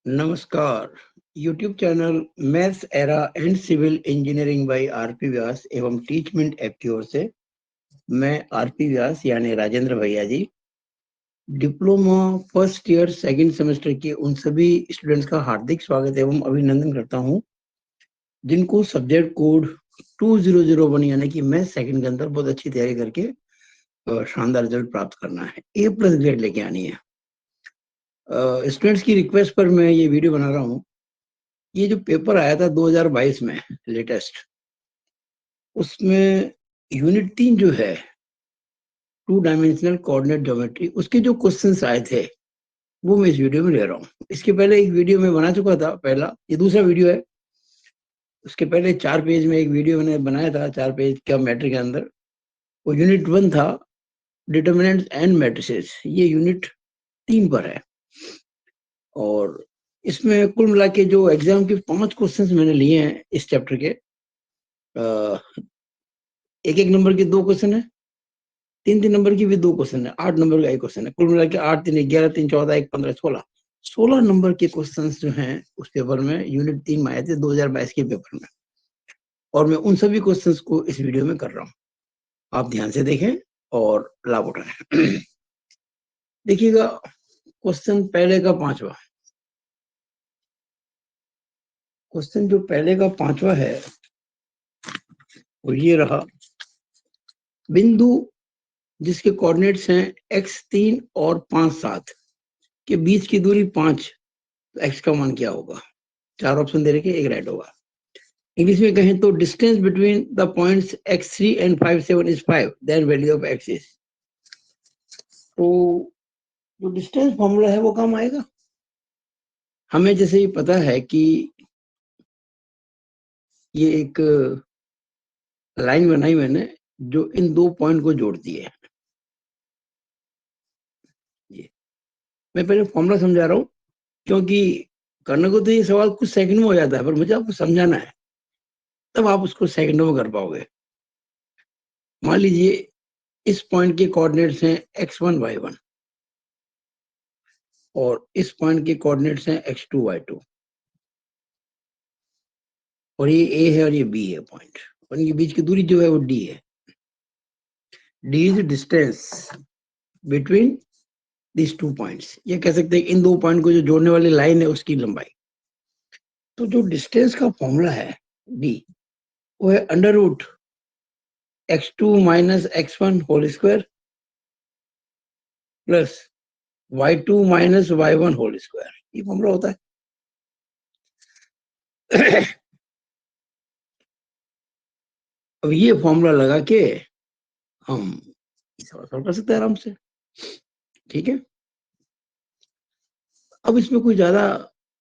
नमस्कार। YouTube channel maths era and civil engineering by RP Vyas एवं Teachmint app की ओर से मैं आरपी व्यास यानी राजेंद्र भैया G diploma first year second semester के उन सभी स्टूडेंट्स का हार्दिक स्वागत एवं अभिनंदन करता हूं जिनको सब्जेक्ट कोड 2001 यानी कि मैथ सेकंड के अंदर बहुत अच्छी तैयारी करके शानदार रिजल्ट प्राप्त करना है, A+ ग्रेड लेके आनी है। स्टूडेंट्स की रिक्वेस्ट पर मैं ये वीडियो बना रहा हूँ। ये जो पेपर आया था 2022 में लेटेस्ट, उसमें यूनिट 3 जो है 2 डायमेंशनल कोऑर्डिनेट ज्योमेट्री, उसके जो क्वेश्चंस आए थे वो मैं इस वीडियो में ले रहा हूँ। इसके पहले एक वीडियो में बना चुका था, पहला, ये दूसरा वीडियो है। उसके पहले 4 पेज में एक वीडियो मैंने बनाया था, 4 पेज का मैट्रिक के अंदर। वो यूनिट 1 था, डिटर्मिनेंट्स एंड मैट्रिसेस। ये यूनिट 3 पर है और इसमें कुल मिला के जो एग्जाम के 5 क्वेश्चंस मैंने लिए हैं इस चैप्टर के, एक एक नंबर के 2 क्वेश्चन है, 3 नंबर की भी 2 क्वेश्चन है, 8 नंबर का एक क्वेश्चन है। कुल मिला के 8 3 11 3 14 1 15 16 नंबर के क्वेश्चंस जो हैं उस पेपर में यूनिट 3 में आए थे 2022 के पेपर में, और मैं उन सभी क्वेश्चंस को इस वीडियो में कर रहा हूँ। आप ध्यान से देखें और लाभ उठाएं। देखिएगा, क्वेश्चन पहले का 5वां, क्वेश्चन जो पहले का 5वां है वो ये रहा। बिंदु जिसके कोऑर्डिनेट्स हैं x3 और 5 7 के बीच की दूरी 5, तो x का मान क्या होगा? 4 ऑप्शन दे रखे, एक राइट होगा। इंग्लिश में कहें तो distance between the points x3 and 5 7 is 5, then value of x is. तो जो डिस्टेंस फॉर्मूला है वो काम आएगा। हमें जैसे ही पता है कि ये एक लाइन बनाई मैंने जो इन 2 पॉइंट को जोड़ती है। ये मैं पहले फॉर्मूला समझा रहा हूँ, क्योंकि करने को तो ये सवाल कुछ सेकंड में हो जाता है, पर मुझे आपको समझाना है, तब आप उसको सेकंडों में कर पाओगे। मान लीजिए इस पॉइंट के कोऑर्डिनेट्स हैं x1 y1 और इस पॉइंट के कोऑर्डिनेट्स हैं x2 y2, और ये a है और ये b है पॉइंट, और इनके बीच की दूरी जो है वो d है। d is distance between this 2 points. ये कह सकते हैं इन 2 पॉइंट को जो जोड़ने वाली लाइन है उसकी लंबाई। तो जो डिस्टेंस का फॉर्मूला है d, वो है under root x2 minus x1 whole square plus y2 minus y1 whole square. ये फॉर्मूला होता है। अब ये फॉर्मूला लगा के हम सॉल्व कर सकते हैं आराम से, ठीक है। अब इसमें कोई ज्यादा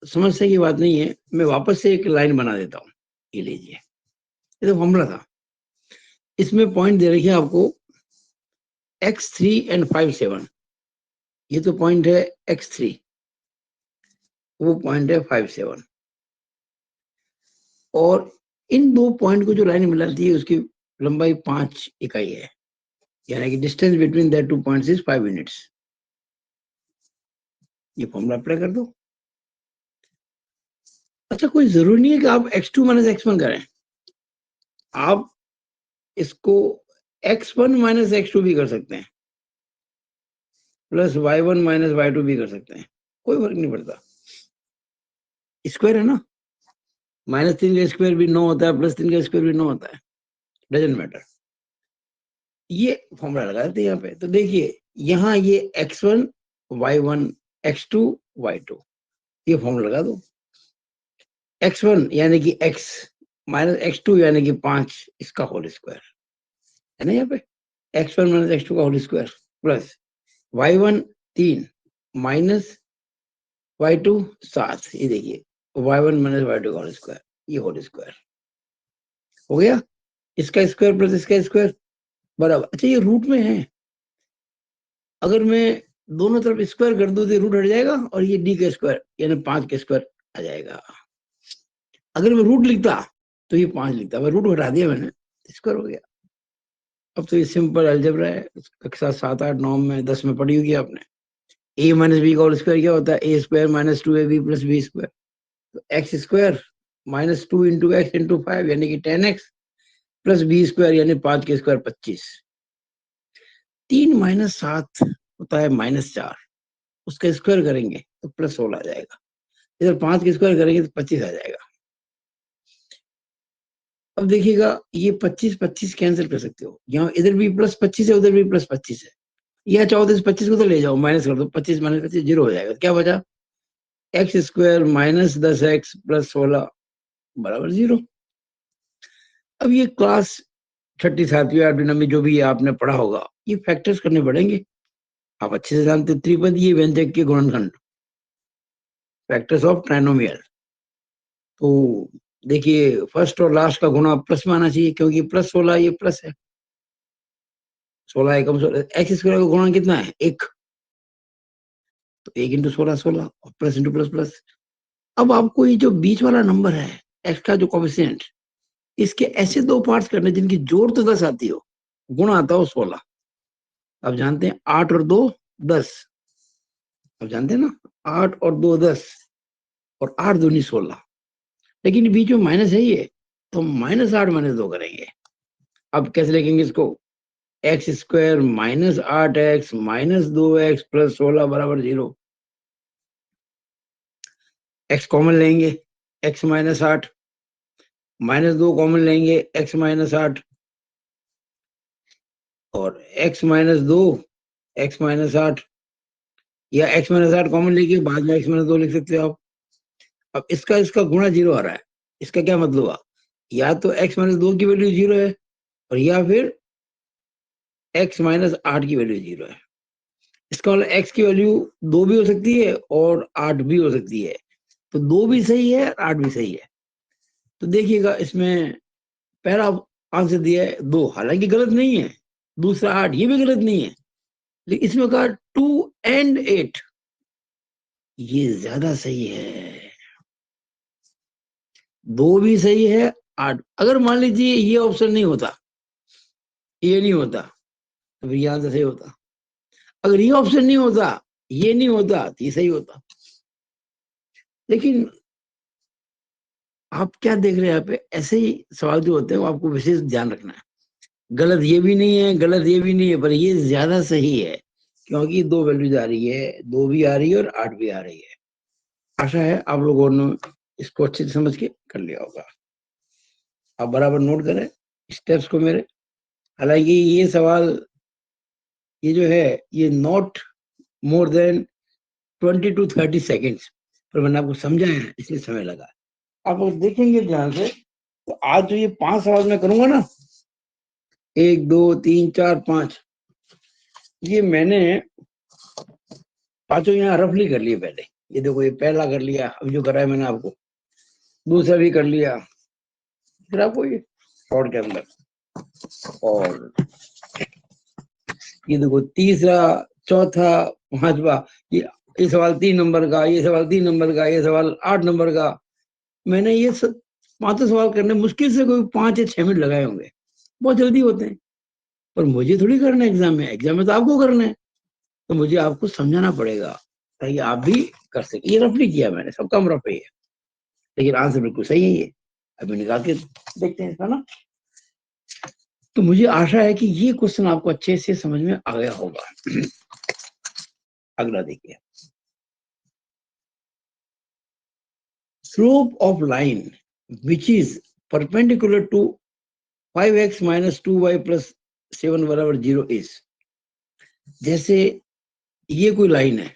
समस्या की बात नहीं है, मैं वापस से एक लाइन बना देता हूँ। ये लीजिए, ये तो फॉर्मूला था। इसमें पॉइंट दे रखी है आपको x3 एंड 5 7। ये तो पॉइंट है x3, वो पॉइंट है 5 7, और इन 2 पॉइंट को जो लाइन मिलाती है उसकी लंबाई 5 इकाई है, यानी कि distance between that 2 points is 5 units. ये फॉर्मूला अप्लाई कर दो। अच्छा, कोई जरूरी नहीं है कि आप x2 माइनस x1 करें, आप इसको x1 माइनस x2 भी कर सकते हैं, प्लस y1 माइनस y2 भी कर सकते हैं, कोई फर्क नहीं पड़ता। स्क्वायर है ना, -3 का स्क्वायर भी 9 होता है, +3 का स्क्वायर भी 9 होता है, डजेंट मैटर। ये फॉर्मूला लगा देते हैं यहाँ पे। तो देखिए, यहाँ ये x1 y1 x2 y2, ये फॉर्मूला लगा दो। x1 यानी कि x माइनस x2 यानी कि 5, इसका होल स्क्वायर है ना यहाँ पे, x1 माइनस x2 का whole square plus y1 3 minus y2 7, ये देखिए y1 माइनस y2 का होल स्क्वायर, ये होल स्क्वायर हो गया। इसका स्क्वायर प्लस इसका स्क्वायर बराबर। अच्छा, ये रूट में है, अगर मैं दोनों तरफ स्क्वायर कर दूं तो रूट हट जाएगा और ये d का स्क्वायर यानी 5 का स्क्वायर आ जाएगा। अगर मैं रूट लिखता तो ये 5 लिखता, मैं रूट हटा दिया मैंने, स्क्वायर हो गया। अब तो ये सिंपल अलजेब्रा है, कक्षा 7 8 9 में 10 में पढ़ी होगी आपने। ए माइनस बी का होल स्क्वायर क्या होता है? A square minus 2ab plus b square. तो x square minus 2 into x into 5 यानी कि 10x प्लस बी स्क्वायर यानी 5 के स्क्वायर 25। 3 माइनस 7 होता है -4, उसका स्क्वायर करेंगे तो प्लस 16 आ जाएगा। इधर 5 के स्क्वायर करेंगे तो 25 आ जाएगा। अब देखिएगा ये 25 25 कैंसिल कर सकते हो, यहाँ इधर भी प्लस 25 है उधर भी प्लस 25 है, या चाहो तो इस 25 को तो ले जाओ, माइनस कर दो, 25 माइनस 25 जीरो हो जाएगा। क्या बचा? X square minus 10x plus 16 बराबर 0। अब ये क्लास 37वीं 8वीं 9वीं जो भी आपने पढ़ा होगा, ये फैक्टर्स करने पड़ेंगे, आप अच्छे से जानते। त्रिपदीय व्यंजक के गुणनखंड, फैक्टर्स ऑफ ट्राइनोमियल। तो देखिए फर्स्ट और लास्ट का गुणा प्लस में आना चाहिए, क्योंकि प्लस 16 ये प्लस है, 16 एकम 16, एक्स स्क्वायर का गुणा कितना है? 1, तो 1 इंटू 16 16 और प्लस इंटू प्लस प्लस। अब आपको ये जो बीच वाला नंबर है एक्स का जो कोफिशिएंट, इसके ऐसे दो पार्ट्स करने जिनकी जोड़ तो 10 आती हो, गुणा आता हो 16। आप जानते हैं 8 और 2 10, आप जानते हैं ना, 8 और 2 10 और 8 दूनी 16, लेकिन बीच में माइनस है ये, तो -8 -2 करेंगे। अब कैसे लिखेंगे इसको? X square minus 8x minus 2x plus 16 बराबर 0। एक्स कॉमन लेंगे, x माइनस 8, -2 कॉमन लेंगे, x माइनस 8, और x माइनस 2 x माइनस 8, या x माइनस 8 कॉमन लेके बाद में x माइनस 2 लिख सकते हो आप। अब इसका इसका गुणा 0 आ रहा है, इसका क्या मतलब हुआ? या तो x माइनस 2 की वैल्यू 0 है, और या फिर x माइनस 8 की वैल्यू 0 है। इसका मतलब x की वैल्यू 2 भी हो सकती है और 8 भी हो सकती है, तो 2 भी सही है और 8 भी सही है। तो देखिएगा इसमें पहला आंसर दिया है 2, हालांकि गलत नहीं है, दूसरा 8 ये भी गलत नहीं है, लेकिन इसमें कहा 2 एंड 8 ये ज्यादा सही है। 2 भी सही है, 8। अगर मान लीजिए ये ऑप्शन नहीं होता, ये नहीं होता, तो फिर ये आंसर सही होता। अगर ये ऑप्शन नहीं होता, ये नहीं होता, तो ये सही होता। लेकिन आप क्या देख रहे हैं यहाँ पे? ऐसे ही सवाल जो होते हैं वो आपको विशेष ध्यान रखना है। गलत ये भी नहीं है, गलत ये भी नहीं है, पर ये ज्यादा सही है, क्योंकि 2 वैल्यूज आ रही है, 2 भी आ रही है और 8 भी आ रही है। आशा है आप लोगों ने इसको अच्छे से समझ के कर लिया होगा। आप बराबर नोट करें स्टेप्स को मेरे। हालांकि ये सवाल ये जो है ये not more than 20 to 30 seconds, पर मैंने आपको समझाया है इसलिए समय लगा। आप लोग देखेंगे ध्यान से, तो आज जो ये 5 सवाल मैं करूंगा ना, 1 2 3 4 5, ये मैंने पांचों यहाँ रफली कर लिए पहले। ये देखो, ये पहला कर लिया, अब जो करा है मैंने आपको, दूसरा भी कर लिया, फिर आपको ये शॉर्ट के अंदर, और ये देखो तीसरा, चौथा, पांचवा, ये सवाल 3 नंबर का, ये सवाल 3 नंबर का, ये सवाल 8 नंबर का। मैंने ये सब 5 सवाल करने मुश्किल से कोई 5 या 6 मिनट लगाए होंगे, बहुत जल्दी होते हैं। पर मुझे थोड़ी करना है एग्जाम में तो आपको करना है, तो मुझे आपको समझाना पड़ेगा ताकि आप भी कर सके। ये रफली किया मैंने, सब काम रफ है, लेकिन आंसर बिल्कुल सही है ये। अभी निकाल के देखते हैं इसका ना। तो मुझे आशा है कि ये क्वेश्चन आपको अच्छे से समझ में आ गया होगा। अगला देखिए, slope of line which is perpendicular to 5x minus 2y plus 7 बराबर 0 इज। जैसे ये कोई लाइन है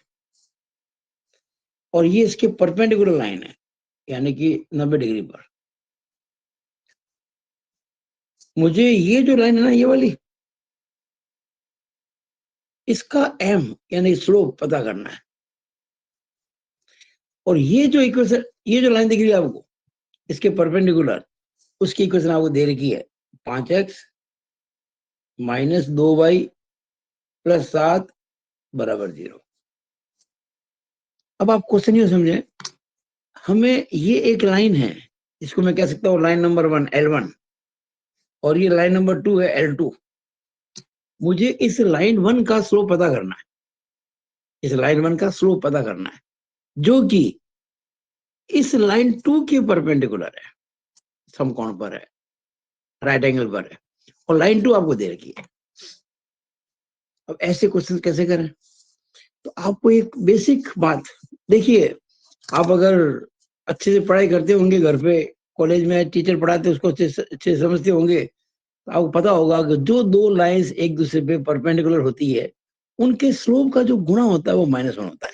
और ये इसके परपेंडिकुलर लाइन है, यानी कि 90 डिग्री पर। मुझे ये जो लाइन है ना, ये वाली, इसका m यानी स्लोप पता करना है। और ये जो इक्वेशन, ये जो लाइन दिख रही है आपको इसके परपेंडिकुलर, उसकी इक्वेशन आपको दे रखी है 5x माइनस 2y प्लस 7 बराबर 0। अब आप क्वेश्चन ये समझें, हमें ये एक लाइन है, इसको मैं कह सकता हूँ लाइन नंबर 1 L1, और ये लाइन नंबर 2 है L2। मुझे इस लाइन 1 का स्लोप पता करना है, इस लाइन 1 का स्लोप पता करना है, जो कि इस लाइन 2 के परपेंडिकुलर है, समकोण पर है, राइट एंगल पर है, और लाइन 2 आपको दे रखी है। अब ऐसे क्वेश्चन कैसे करें? तो आपको एक बेसिक बात देखिए, आप अगर अच्छे से पढ़ाई करते होंगे घर पे, कॉलेज में टीचर पढ़ाते उसको अच्छे समझते होंगे, तो आपको पता होगा कि जो दो लाइंस एक दूसरे पे परपेंडिकुलर होती है, उनके स्लोप का जो गुणा होता है वो -1 होता है।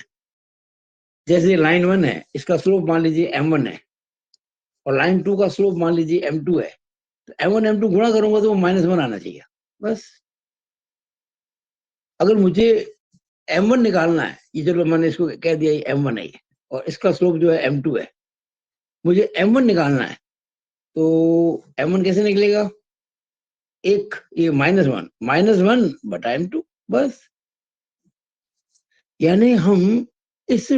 जैसे लाइन 1 है, इसका स्लोप मान लीजिए m1 है, और लाइन 2 का स्लोप मान लीजिए m2 है, तो m1 m2 गुणा करूंगा तो वो -1 आना चाहिए बस। अगर मुझे m1 निकालना है, ये चलो मैंने इसको कह दिया ये m1 है, और इसका स्लोप जो है m2 है, मुझे m1 निकालना है, तो m1 कैसे निकलेगा? एक ये -1 बटा m2 बस। यानी हम इस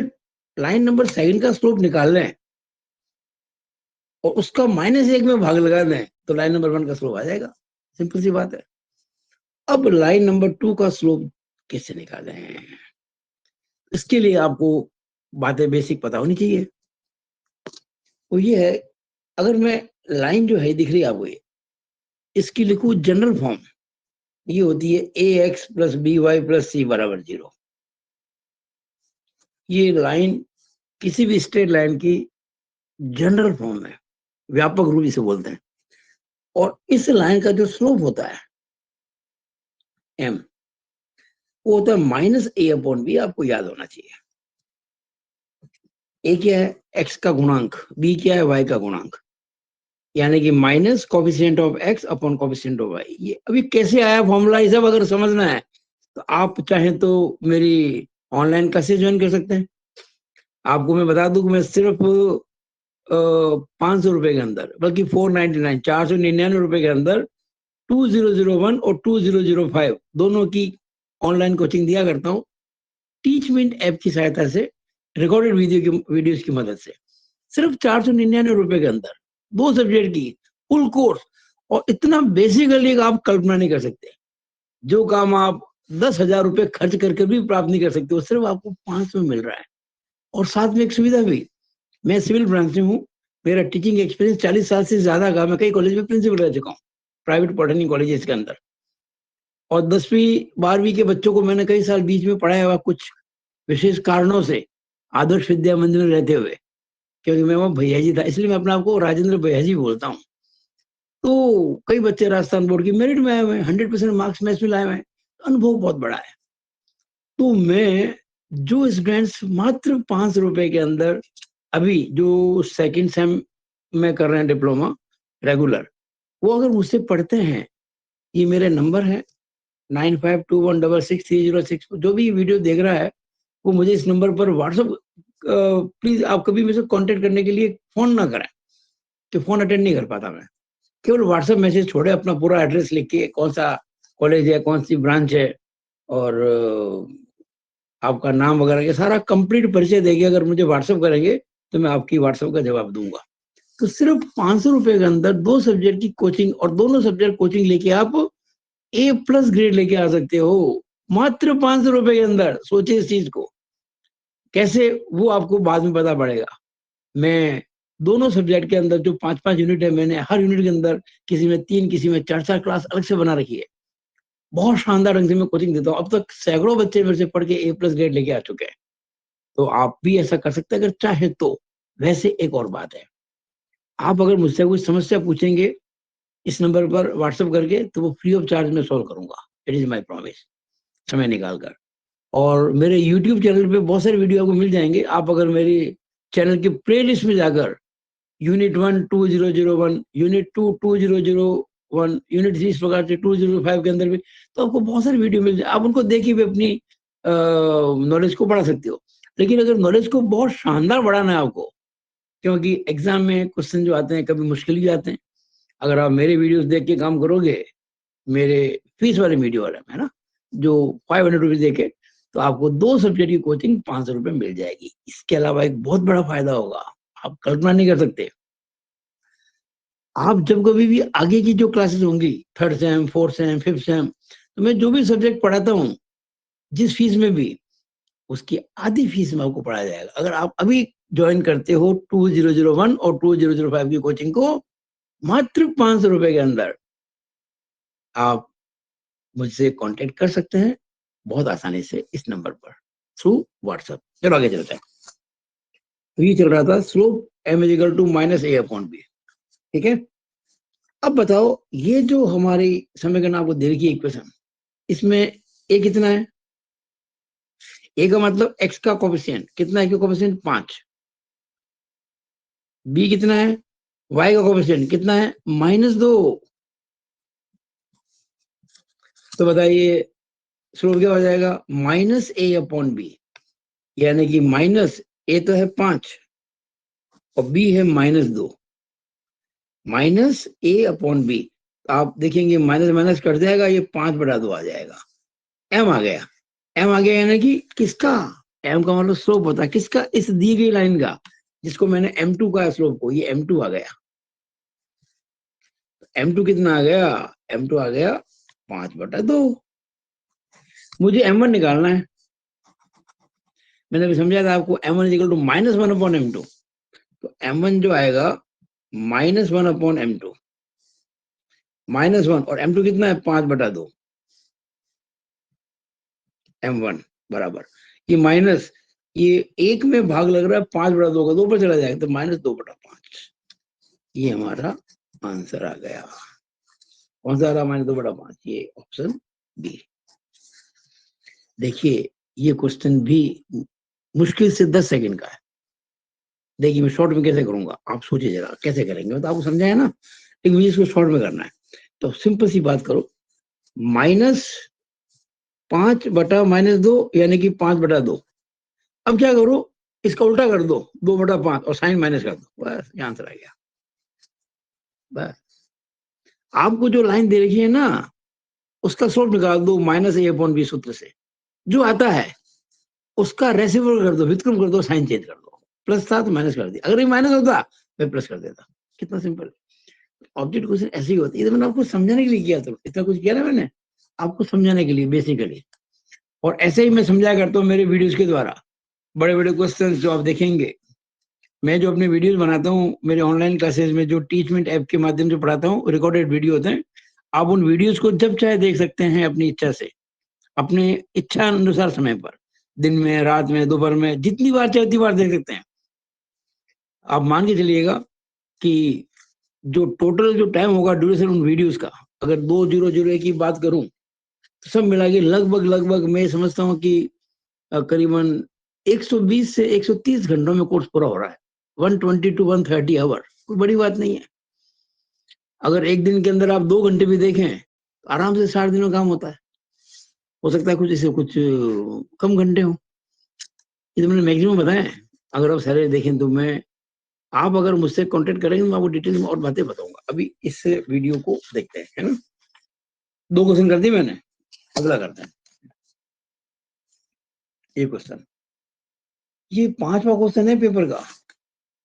लाइन नंबर 2 का स्लोप निकाल रहे हैं और उसका -1 में भाग लगा दें तो लाइन नंबर 1 का स्लोप आ जाएगा। सिंपल सी बात है। अब लाइन नंबर 2 का स्लोप कैसे निकालें? इसके लिए आपको बातें बेसिक पता होनी चाहिए। वो ये है, अगर मैं लाइन जो है दिख रही है आपको, ये इसकी लिखूं जनरल फॉर्म, ये होती है ax + by + c = 0। ये लाइन किसी भी स्ट्रेट लाइन की जनरल फॉर्म है, व्यापक रूप इसे बोलते हैं। और इस लाइन का जो स्लोप होता है m, वो होता है -a/b। आपको याद होना चाहिए। a क्या है? x का गुणांक, b क्या है? y का गुणांक, यानी कि minus coefficient of x upon coefficient of y। ये अभी कैसे आया फॉर्मूला, ये सब अगर समझना है तो आप चाहें तो मेरी ऑनलाइन क्लासेस ज्वाइन कर सकते हैं। आपको मैं बता दूं कि मैं सिर्फ 500 रुपए के अंदर, बल्कि 499 499 के अंदर 2001 और 2005 दोनों की ऑनलाइन कोचिंग दिया करता हूँ, टीचमेंट ऐप की सहायता से, रिकॉर्डेड वीडियोस की मदद से। सिर्फ 499 के अंदर 2 सब्जेक्ट की फुल कोर्स, और इतना बेसिकली आप कल्पना नहीं कर सकते। जो काम आप 10,000 रुपए खर्च करके भी प्राप्त नहीं कर सकते, वो सिर्फ आपको 500 में मिल रहा है। और साथ में एक सुविधा भी, मैं सिविल ब्रांच में हूँ, मेरा टीचिंग एक्सपीरियंस 40 साल से ज्यादा का, मैं कई कॉलेज में प्रिंसिपल रह चुका हूँ, प्राइवेट पॉलिटेक्निक कॉलेज के अंदर। और 10वीं 12वीं के बच्चों को मैंने कई साल बीच में पढ़ाया हुआ, कुछ विशेष कारणों से आदर्श विद्या मंदिर में रहते हुए, क्योंकि मैं वहाँ भैया जी था, इसलिए मैं अपने आपको राजेंद्र भैया जी बोलता हूँ। तो कई बच्चे राजस्थान बोर्ड की मेरिट में आए हुए हैं, 100% मार्क्स मैच में लाए हुए हैं, अनुभव बहुत बड़ा है। तो मैं जो स्टूडेंट्स मात्र 500 रुपए के अंदर अभी जो सेकंड सेम में कर रहे हैं डिप्लोमा रेगुलर, वो अगर मुझसे पढ़ते हैं, ये मेरे नंबर है 9521663006। जो भी वीडियो देख रहा है वो मुझे इस नंबर पर व्हाट्सअप, प्लीज आप कभी मुझसे कांटेक्ट करने के लिए फोन ना करें, कि फोन अटेंड नहीं कर पाता मैं। केवल व्हाट्सएप मैसेज छोड़े, अपना पूरा एड्रेस लिख के, कौन सा कॉलेज है, कौन सी ब्रांच है, और आपका नाम वगैरह ये सारा कंप्लीट परिचय देके अगर मुझे व्हाट्सएप करेंगे तो मैं आपकी व्हाट्सएप का जवाब दूंगा। तो सिर्फ 500 रुपए के अंदर 2 सब्जेक्ट की कोचिंग, और दोनों सब्जेक्ट कोचिंग लेके आप A+ ग्रेड लेके आ सकते हो, मात्र 500 रुपए के अंदर। सोचिए इस चीज को कैसे, वो आपको बाद में पता पड़ेगा। मैं दोनों सब्जेक्ट के अंदर जो 5-5 यूनिट है, मैंने हर यूनिट के अंदर किसी में 3, किसी में 4-4 क्लास अलग से बना रखी है। बहुत शानदार ढंग से मैं कोचिंग देता हूँ। अब तक सैकड़ों बच्चे मेरे से पढ़ के A+ ग्रेड लेके आ चुके हैं। तो आप भी ऐसा कर सकते हैं अगर चाहे तो। वैसे एक और बात है, आप अगर मुझसे कोई समस्या पूछेंगे इस नंबर पर व्हाट्सएप करके, तो वो फ्री ऑफ चार्ज में सॉल्व करूंगा। इट इज माई प्रॉमिस, समय निकाल कर। और मेरे यूट्यूब चैनल पे बहुत सारे वीडियो आपको मिल जाएंगे। आप अगर मेरी चैनल की प्ले लिस्ट में जाकर यूनिट 1 2001, यूनिट 2 2001, यूनिट 3 इस प्रकार से 2005 के अंदर भी, तो आपको बहुत सारे वीडियो मिल जाए। आप उनको देखिए भी अपनी नॉलेज को बढ़ा सकते हो। लेकिन अगर नॉलेज को बहुत शानदार बढ़ाना है आपको, क्योंकि एग्जाम में क्वेश्चन जो आते हैं कभी मुश्किल भी आते हैं, अगर आप मेरे वीडियोस देख के काम करोगे, मेरे फीस वाले वीडियो वाले में ना, जो 500 रुपीज देके, तो आपको 2 सब्जेक्ट की कोचिंग 500 रुपए मिल जाएगी। इसके अलावा एक बहुत बड़ा फायदा होगा, आप कल्पना नहीं कर सकते। आप जब कभी भी आगे की जो क्लासेस होंगी, 3rd same, 4th same, 5th same, तो मैं जो भी सब्जेक्ट पढ़ाता हूँ जिस फीस में भी, उसकी आधी फीस में आपको पढ़ाया जाएगा। अगर आप अभी ज्वाइन करते हो 2001 और 2005 की कोचिंग को, मात्र 500 रुपए के अंदर आप मुझसे कांटेक्ट कर सकते हैं बहुत आसानी से इस नंबर पर थ्रू व्हाट्सएप। चलो आगे चलते हैं। तो ये चल रहा था slope m equal to minus A upon B, ठीक है। अब बताओ ये जो हमारी समीकरण आपको दे रखी है इक्वेशन, इसमें ए कितना है? ए का मतलब x का कोफिशिएंट कितना है? कोफिशिएंट 5। बी कितना है? y का कोफिशिएंट कितना है? -2। तो बताइए स्लोप क्या हो जाएगा? माइनस ए अपॉन बी, यानी कि माइनस ए तो है 5 और बी है -2, माइनस ए अपॉन बी। आप देखेंगे माइनस माइनस कट जाएगा, ये 5/2 आ जाएगा। एम आ गया, एम आ गया यानी कि किसका? एम का मतलब स्लोप होता है किसका? इस दी गई लाइन का, जिसको मैंने m2 का स्लोप को, ये m2 आ गया। m2 कितना आ गया? m2 आ गया 5/2। मुझे m1 निकालना है। मैंने अभी समझाया था आपको m1 equal to -1 upon m2। तो m1 जो आएगा -1 अपॉन m2, -1 और m2 कितना है? 5/2। m1 बराबर ये माइनस, ये एक में भाग लग रहा है 5/2 का, 2 पर चला जाएगा तो -2/5। ये हमारा आंसर आ गया। कौन सा आ रहा? -2/5, ये ऑप्शन बी। देखिए ये क्वेश्चन भी मुश्किल से 10 सेकंड का है। देखिए मैं शॉर्ट में कैसे करूंगा, आप सोचिए जरा कैसे करेंगे। तो आपको समझाया ना, लेकिन मुझे इसको शॉर्ट में करना है। तो सिंपल सी बात करो, -5/-2 यानी कि 5/2। अब क्या करो, इसका उल्टा कर दो, 2/5 और साइन माइनस कर दो, बस ये आंसर आ गया। बस आपको जो लाइन दे रखी है ना, उसका स्लोप निकाल दो -a/b सूत्र से, जो आता है उसका रेसिप्रोकल कर दो, व्युत्क्रम कर दो, साइन चेंज कर दो। प्लस था तो माइनस कर दिया, अगर ये माइनस होता मैं प्लस कर देता। कितना सिंपल। ऑब्जेक्ट क्वेश्चन ऐसे ही होती है। मैंने आपको समझाने के लिए किया, तो इतना कुछ किया ना मैंने आपको समझाने के लिए बेसिकली। और ऐसे ही मैं समझाया करता हूँ मेरे वीडियोस के द्वारा। बड़े बड़े क्वेश्चंस जो आप देखेंगे, मैं जो अपने वीडियोस बनाता हूँ मेरे ऑनलाइन क्लासेस में, जो टीचमेंट ऐप के माध्यम से पढ़ाता हूँ, रिकॉर्डेड वीडियो होते हैं। आप उन वीडियोस को जब चाहे देख सकते हैं अपनी इच्छा से, अपने इच्छा अनुसार समय पर, दिन में, रात में, दोपहर में, जितनी बार चाहे उतनी बार देख सकते हैं। आप मान के चलिएगा कि जो टोटल जो टाइम होगा ड्यूरेशन उन वीडियोस का, अगर 2001 की बात करूं तो सब मिला के लगभग मैं समझता हूं कि करीबन 120 से 130 घंटों में कोर्स पूरा हो रहा है। 120 to 130 आवर, कोई बड़ी बात नहीं है। अगर एक दिन के अंदर आप 2 घंटे भी देखें तो आराम से 60 दिनों काम होता है। हो सकता है कुछ इसे कुछ कम घंटे हो, ये तो मैंने मैक्सिमम बताया। अगर आप सारे देखें तो मैं, आप अगर मुझसे कांटेक्ट करेंगे तो मैं आपको डिटेल में और बातें बताऊंगा। अभी इस वीडियो को देखते हैं, है ना। 2 क्वेश्चन कर दिए मैंने, अगला करते हैं। ये क्वेश्चन, ये 5वां क्वेश्चन है पेपर का।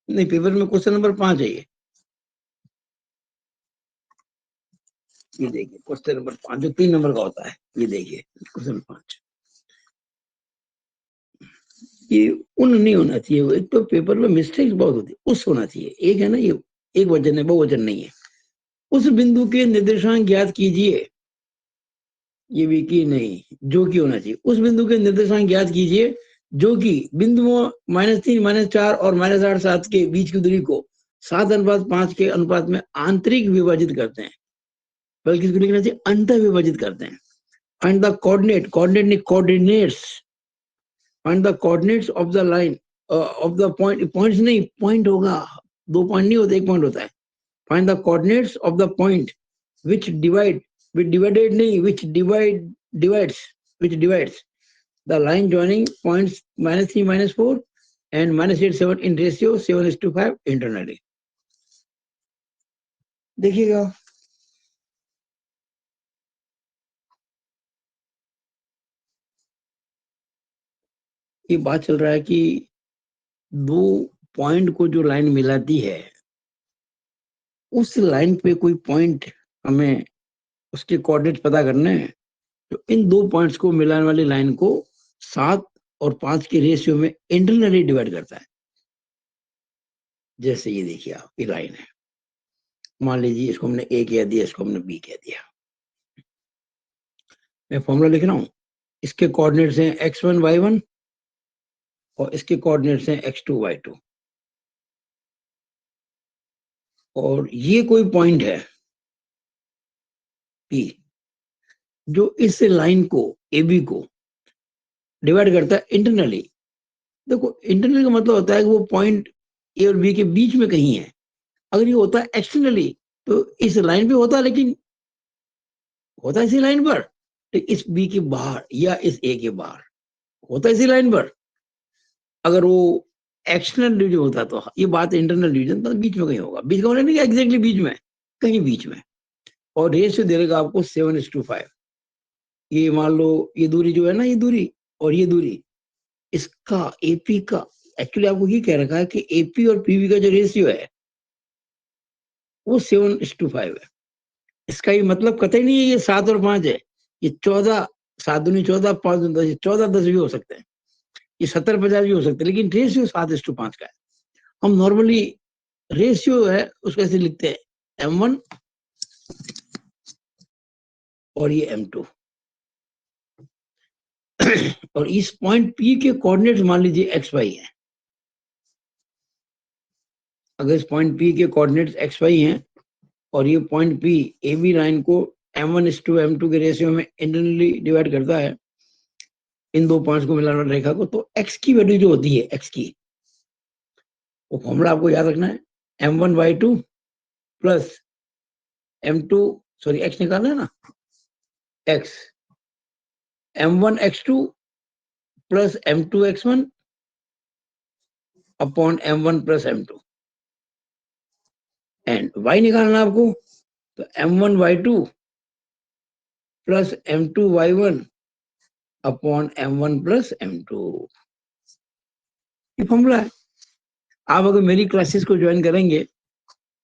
नहीं, पेपर में क्वेश्चन नंबर 5 है ये देखिए क्वेश्चन नंबर 5 जो 3 नंबर का होता है। ये देखिए क्वेश्चन 5, ये उन नहीं होना चाहिए। एक तो पेपर में मिस्टेक्स बहुत होती है, उस होना चाहिए। एक है ना, ये एक वचन है, बहुवचन नहीं है। उस बिंदु के निर्देशांक ज्ञात कीजिए, ये भी की नहीं, जो की होना चाहिए। उस बिंदु के निर्देशांक ज्ञात कीजिए जो कि बिंदुओं -3, -4 और -8, 7 के बीच की दूरी को 7:5 के अनुपात में आंतरिक विभाजित करते हैं, बल्कि इसको लिखना चाहिए अंत विभाजित करते हैं। फाइंड द कोऑर्डिनेट, कोऑर्डिनेट नहीं coordinates, find the coordinates of the line of the point, points नहीं, पॉइंट होगा, 2 पॉइंट नहीं होते, 1 पॉइंट होता है। Find the coordinates of the point which divide, with divided नहीं, which divides the line joining points -3, -4 and -8, 7 in ratio 7:5 internally। देखिएगा ये बात चल रहा है कि 2 पॉइंट को जो लाइन मिलाती है, उस लाइन पे कोई पॉइंट हमें उसके कोऑर्डिनेट पता करने हैं। तो इन 2 पॉइंट्स को मिलाने वाली लाइन को 7 और 5 के रेशियो में इंटरनली डिवाइड करता है। जैसे ये देखिए आप, ये लाइन है, मान लीजिए इसको हमने ए कह दिया, इसको हमने बी कह दिया। मैं फॉर्मूला लिख रहा हूं, इसके कोऑर्डिनेट्स हैं x1 y1 और इसके कोऑर्डिनेट्स हैं x2 y2। और ये कोई पॉइंट है P जो इस लाइन को AB को डिवाइड करता है इंटरनली। देखो इंटरनली का मतलब होता है कि वो पॉइंट ए और बी के बीच में कहीं है। अगर ये होता है एक्सटर्नली तो इस लाइन पे होता है, लेकिन होता है इसी लाइन पर, तो इस बी के बाहर या इस ए के बाहर होता है इसी लाइन पर। अगर वो एक्सटर्नल डिवीजन होता तो ये बात इंटरनल डिवीजन तो बीच में कहीं होगा। बीच का मतलब नहीं एग्जैक्टली बीच में, कहीं बीच में। और रेशियो दे देगा आपको 7:5। ये मान लो ये दूरी जो है ना, ये दूरी और ये दूरी, इसका एपी का एक्चुअली आपको ये कह रखा है कि एपी और पीवी का जो रेशियो है वो 7:5 है। इसका ये मतलब कतई नहीं है ये 7 और 5 है। ये 14, 7 दूनी 14, 5 दूनी 10, 14 10 भी हो सकते हैं, ये 70 50 भी हो सकते हैं, लेकिन रेशियो 7:5 का है। हम नॉर्मली रेशियो है उसको ऐसे लिखते हैं m1 और ये m2। और इस पॉइंट P के कोऑर्डिनेट्स मान लीजिए xy है। अगर इस पॉइंट P के कोऑर्डिनेट्स xy हैं और ये पॉइंट P AB लाइन को m1:m2 के रेशियो में इंटरनली डिवाइड करता है, इन दो पॉइंट्स को मिलाना रेखा को, तो x की वैल्यू जो होती है x की, वो फॉर्मूला आपको याद रखना है m1y2 plus m2, sorry x निकालना है ना, x m1x2 plus m2x1 upon m1 plus m2। And y निकालना आपको, तो m1y2 plus m2y1 upon m1 plus m2। ये फॉर्मूला है। आप अगर मेरी क्लासेस को ज्वाइन करेंगे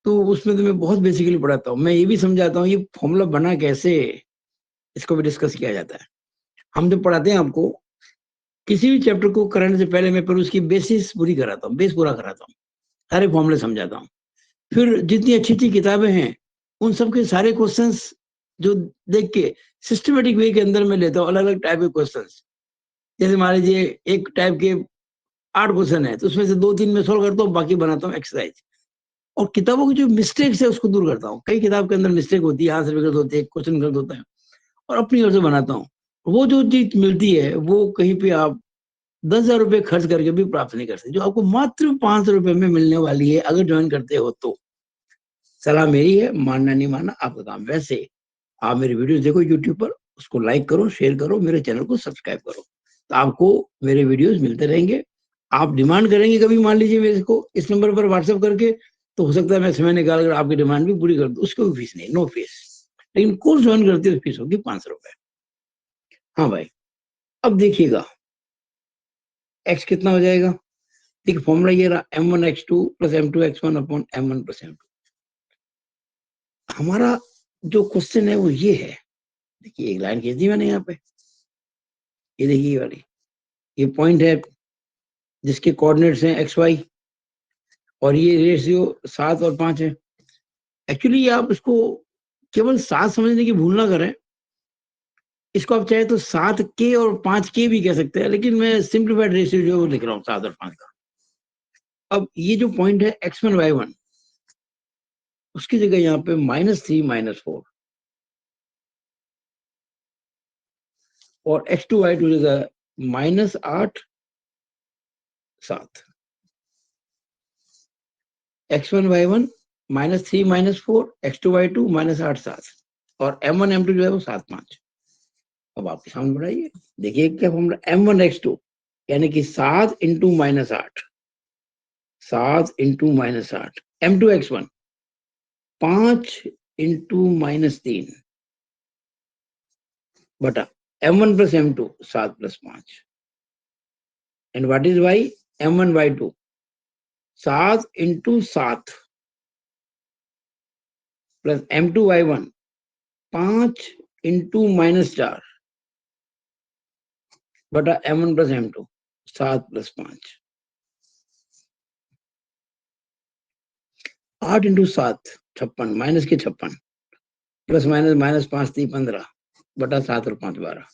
तो उसमें तो मैं बहुत बेसिकली पढ़ाता हूँ, मैं ये भी समझाता हूँ ये फॉर्मूला बना कैसे, इसको भी डिस्कस किया जाता है। हम जब पढ़ाते हैं आपको किसी भी चैप्टर को कराने से पहले मैं पर उसकी बेसिस पूरी कराता हूँ, बेस पूरा कराता हूँ, सारे फॉर्मूले समझाता हूँ। फिर जितनी अच्छी अच्छी किताबें हैं उन सब के सारे क्वेश्चंस जो देख के सिस्टमेटिक वे के अंदर में लेता हूँ, अलग अलग टाइप के क्वेश्चंस। जैसे मान लीजिए एक टाइप के 8 क्वेश्चन है तो उसमें से 2-3 में सोल्व करता हूँ, बाकी बनाता हूँ एक्सरसाइज। और किताबों की जो मिस्टेक्स है उसको दूर करता हूँ। कई किताब के अंदर मिस्टेक होती है, आंसर गलत होते हैं, क्वेश्चन गलत होता है, और अपनी ओर से बनाता हूँ। वो जो चीज मिलती है वो कहीं पे आप 10,000 रुपए खर्च करके भी प्राप्त नहीं कर सकते, जो आपको मात्र 500 रुपए में मिलने वाली है अगर ज्वाइन करते हो तो। सलाह मेरी है, मानना नहीं मानना आपका काम। वैसे आप मेरे वीडियोस देखो यूट्यूब पर, उसको लाइक करो, शेयर करो, मेरे चैनल को सब्सक्राइब करो, तो आपको मेरे वीडियोस मिलते रहेंगे। आप डिमांड करेंगे कभी, मान लीजिए मेरे को इस नंबर पर व्हाट्सएप करके, तो हो सकता है मैं समय निकाल कर आपकी डिमांड भी पूरी कर दूं, उसकी कोई फीस नहीं, नो फीस। लेकिन कोर्स ज्वाइन करते हो फीस होगी 500 रुपए। हाँ भाई, अब देखिएगा एक्स कितना हो जाएगा। देखिए फॉर्मूला ये रहा, m1x2 plus m2x1 upon m1 plus m2। हमारा जो क्वेश्चन है वो ये है, देखिए एक लाइन खींच दी मैंने यहाँ पे, ये देखिए ये वाली, ये पॉइंट है जिसके कोऑर्डिनेट्स हैं एक्स वाई, और ये रेशियो 7 और 5 है। एक्चुअली आप इसको केवल 7 समझने की भूल ना करें, इसको आप चाहे तो 7k और 5k भी कह सकते हैं, लेकिन मैं सिंप्लीफाइड रेशियो जो लिख रहा हूँ 7 और 5 का। अब ये जो पॉइंट है x1 y1, उसकी जगह यहाँ पे -3 -4, और x2 y2 जगह -8 7, x1 y1 -3 -4, x2 y2 -8 7, और m1 m2 जो है वो 7 5। अब आपके सामने बढ़ाइए, देखिए क्या फॉर्मूला, m1x2 यानी कि 7 इंटू -8, 7 इंटू -8, m2x1 5 इंटू -3 बटा m1 plus m2 7 plus 5, and what is y, m1 y2 7 into 7 plus m2 y1 5 into -4 बटा m1 प्लस m2। 7 + 5, 8 × 7 56, माइनस के 56, प्लस माइनस माइनस 5 × 3 15 बटा 7 और 5 12,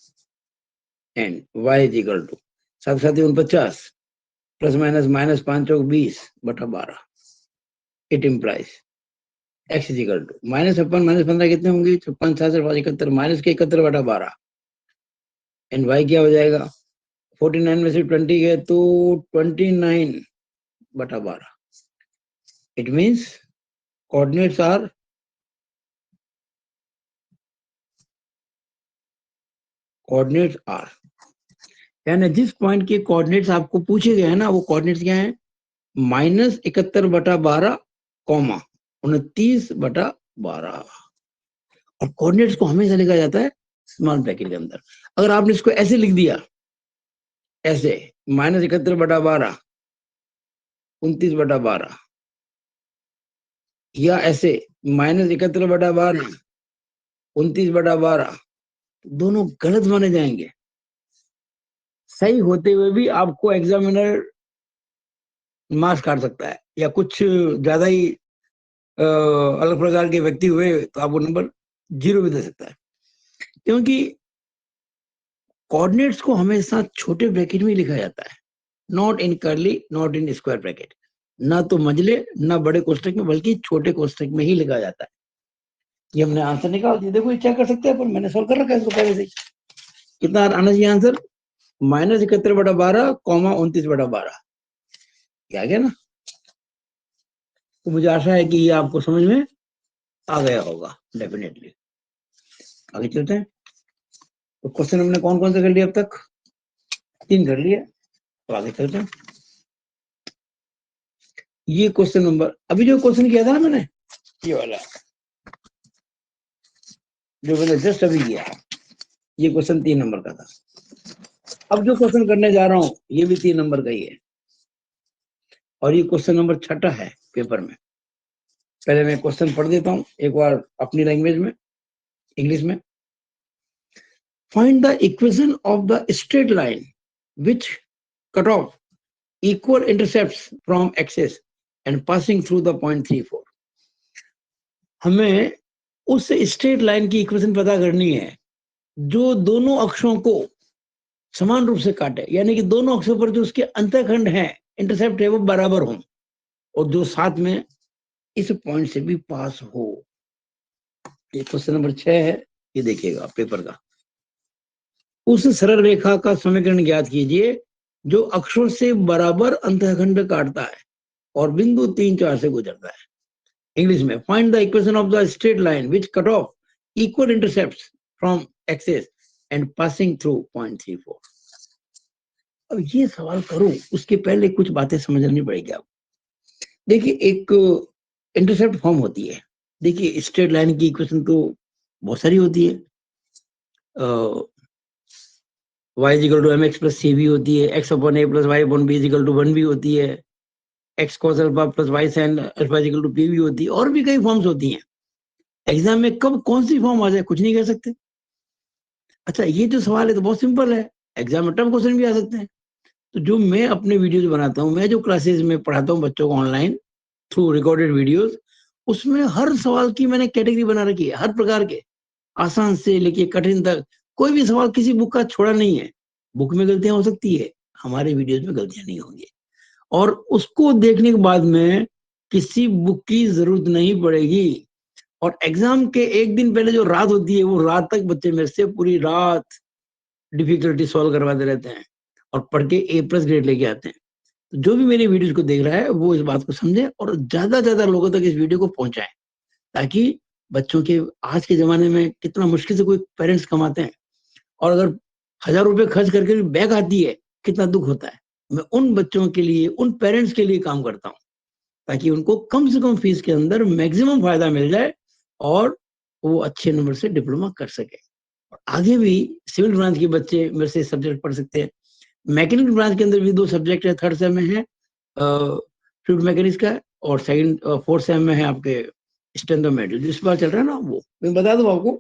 and y = 7 × 7 = 49, plus minus minus 5 × 20 बटा 12. It implies x = minus 56 minus 15 कितने होंगे? 56 7 5 71, minus के 71 बटा 12, and y क्या हो जाएगा? 49 में से 20 गए तो 29 बटा 12. इट मीन्स कोऑर्डिनेट्स आर यानी जिस पॉइंट के कोऑर्डिनेट्स आपको पूछे गए हैं ना, वो कोऑर्डिनेट्स क्या है? -71 बटा 12, 29 बटा 12. और कोऑर्डिनेट्स को हमेशा लिखा जाता है स्मॉल ब्रैकेट के अंदर. अगर आपने इसको ऐसे लिख दिया, ऐसे -71 बटा 12, 29 बटा 12, या ऐसे -71 बटा 12, 29 बटा 12, दोनों गलत माने जाएंगे. सही होते हुए भी आपको एग्जामिनर मार्क्स काट सकता है, या कुछ ज्यादा ही अलग प्रकार के व्यक्ति हुए तो आपको नंबर 0 भी दे सकता है. क्योंकि कोऑर्डिनेट्स को हमेशा छोटे ब्रैकेट में लिखा जाता है, not in curly, not in square bracket. ना तो मंझले ना बड़े कोष्ठक में, बल्कि छोटे कोष्ठक में ही लिखा जाता है. ये हमने आंसर निकाल दिया, देखो ये चेक कर सकते हैं, पर मैंने सॉल्व कर रखा है इसको पहले से. कितना आना चाहिए आंसर? -71 बटा 12, 29 बटा 12. आ गया ना? तो मुझे आशा है कि ये आपको समझ में आ गया होगा डेफिनेटली. आगे चलते हैं. तो क्वेश्चन हमने कौन कौन से कर लिया अब तक? 3 कर लिए. तो आगे चलते हैं. ये क्वेश्चन नंबर, अभी जो क्वेश्चन किया था ना मैंने, ये वाला जो मैंने जस्ट अभी किया, ये क्वेश्चन 3 नंबर का था. अब जो क्वेश्चन करने जा रहा हूं ये भी 3 नंबर का ही है, और ये क्वेश्चन नंबर 6 है पेपर में. पहले मैं क्वेश्चन पढ़ देता हूं एक बार अपनी लैंग्वेज में, इंग्लिश में. Find the equation of the straight line which cut off equal intercepts from axis and passing through the point 34. हमें उस स्ट्रेट लाइन की इक्वेशन पता करनी है जो दोनों अक्षों को समान रूप से काटे, यानी कि दोनों अक्षों पर जो उसके अंतःखंड है, इंटरसेप्ट है, वो बराबर हो, और जो साथ में इस पॉइंट से भी पास हो. ये क्वेश्चन नंबर 6 है, ये देखिएगा पेपर का. उस सरल रेखा का समीकरण ज्ञात कीजिए जो अक्षों से बराबर अंतःखंड काटता है और बिंदु 3 4 से गुजरता है. इंग्लिश में, find the equation of the straight line which cut off equal intercepts from axis and passing through point 34. अब ये सवाल करूं उसके पहले कुछ बातें समझनी पड़ेगी. आप देखिए, एक इंटरसेप्ट फॉर्म होती है. देखिए, स्ट्रेट लाइन की इक्वेशन तो बहुत सारी होती है. y = mx + c भी होती है, x/a + y/b = 1 भी होती है, x cos alpha + y sin alpha = p भी होती है, और भी कई फॉर्म्स होती हैं. एग्जाम में कब कौन सी फॉर्म आ जाए कुछ नहीं कह सकते. अच्छा, ये जो सवाल है तो बहुत सिंपल है, एग्जाम में टफ क्वेश्चन भी आ सकते हैं. तो जो मैं अपने वीडियोज बनाता हूँ, मैं जो क्लासेस में पढ़ाता हूँ बच्चों को ऑनलाइन थ्रू रिकॉर्डेड वीडियोज, उसमें हर सवाल की मैंने कैटेगरी बना रखी है, हर प्रकार के, आसान से लेके कठिन तक. कोई भी सवाल किसी बुक का छोड़ा नहीं है. बुक में गलतियां हो सकती है, हमारे वीडियोज में गलतियां नहीं होंगी, और उसको देखने के बाद में किसी बुक की जरूरत नहीं पड़ेगी. और एग्जाम के एक दिन पहले जो रात होती है, वो रात तक बच्चे मेरे से पूरी रात डिफिकल्टी सॉल्व करवाते रहते हैं और पढ़ के A+ ग्रेड लेके आते हैं. तो जो भी मेरी वीडियोज को देख रहा है वो इस बात को समझे और ज्यादा ज्यादा लोगों तक इस वीडियो को पहुंचाएं, ताकि बच्चों के, आज के जमाने में कितना मुश्किल से कोई पेरेंट्स कमाते हैं, और अगर 1000 रुपए खर्च करके भी बैक आती है, कितना दुख होता है. मैं उन बच्चों के लिए, उन पेरेंट्स के लिए काम करता हूँ, ताकि उनको कम से कम फीस के अंदर मैक्सिमम फायदा मिल जाए और वो अच्छे नंबर से डिप्लोमा कर सके. और आगे भी सिविल ब्रांच के बच्चे मेरे से सब्जेक्ट पढ़ सकते हैं. मैकेनिकल ब्रांच के अंदर भी 2 सब्जेक्ट है, 3rd सेम में है फ्लूइड मैकेनिक्स का, और 4th सेम में है आपके स्टेनोमेट्री. जिस बार चल रहा है ना, वो मैं बता दूं आपको.